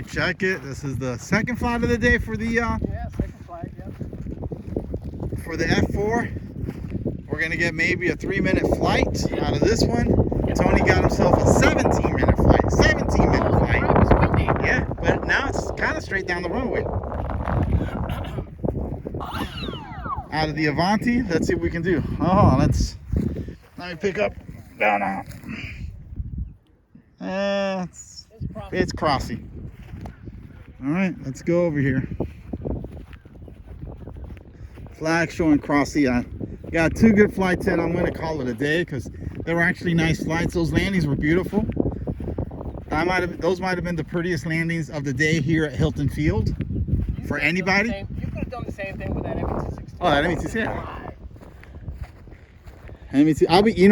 right, check it. This is the second flight of the day for the second flight, yep. For the F4. We're gonna get maybe a 3-minute flight out of this one. Tony got himself a 17-minute flight. 17-minute flight. Yeah, but now it's kind of straight down the runway. Out of the Avanti, let's see what we can do. Oh, let me pick up. No. It's crossy. All right, let's go over here. Flag showing crossy. I got 2 good flights in. I'm going to call it a day because they were actually nice flights. Those landings were beautiful. Those might have been the prettiest landings of the day here at Hilton Field for anybody. You could have done the same thing with that ME262. Oh, that ME262. Yeah.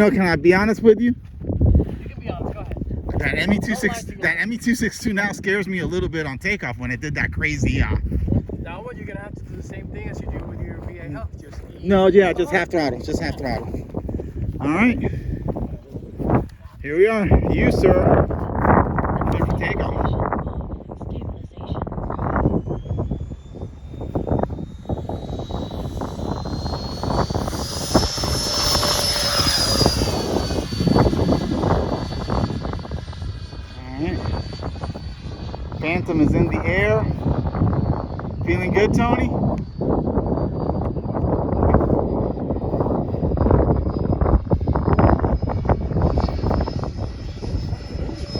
Can I be honest with you? You can be honest. Go ahead. That ME262 now scares me a little bit on takeoff when it did that crazy. That one you're gonna have to do the same thing as you do with your VA Health. Just half throttle. Just half throttle. All right. Here we are. You, sir. Ready for takeoff. Phantom is in the air. Feeling good, Tony?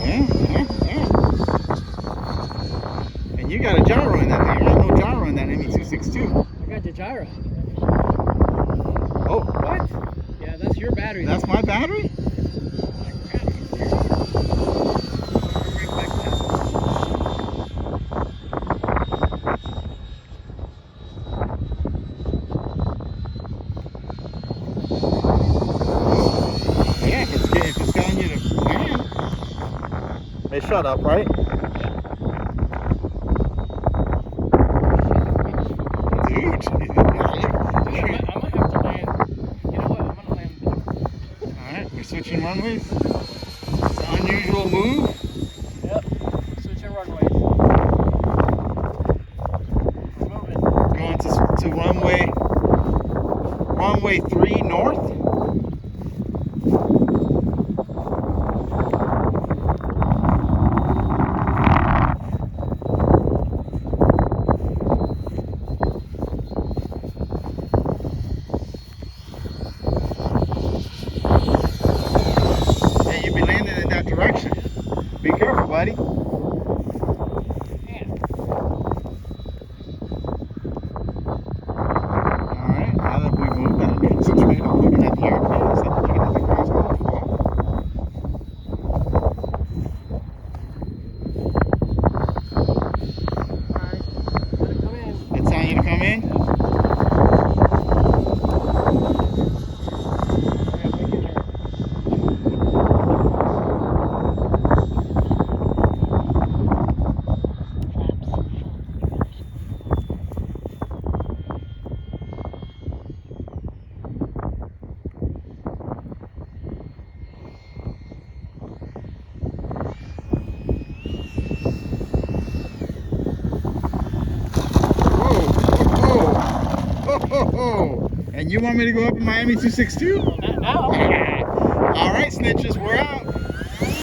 Yeah. And you got a gyro in that thing. I got no gyro in that ME262. I got the gyro. Oh. What? Yeah, that's your battery. That's my battery? They shut up, right? Dude. I might have to land. You know what? I'm gonna land. Alright, we're switching runways. It's an unusual move. Yep. Switching runways. We're moving. Going to runway 3 north. Direction. Be careful, buddy. Yeah. Alright, now that we've moved, I'm concentrating on looking at the airplane instead of looking at the crossbar. Alright. Gotta come in. It's time you to come in? And you want me to go up in my ME262? Not now. All right, snitches, we're out.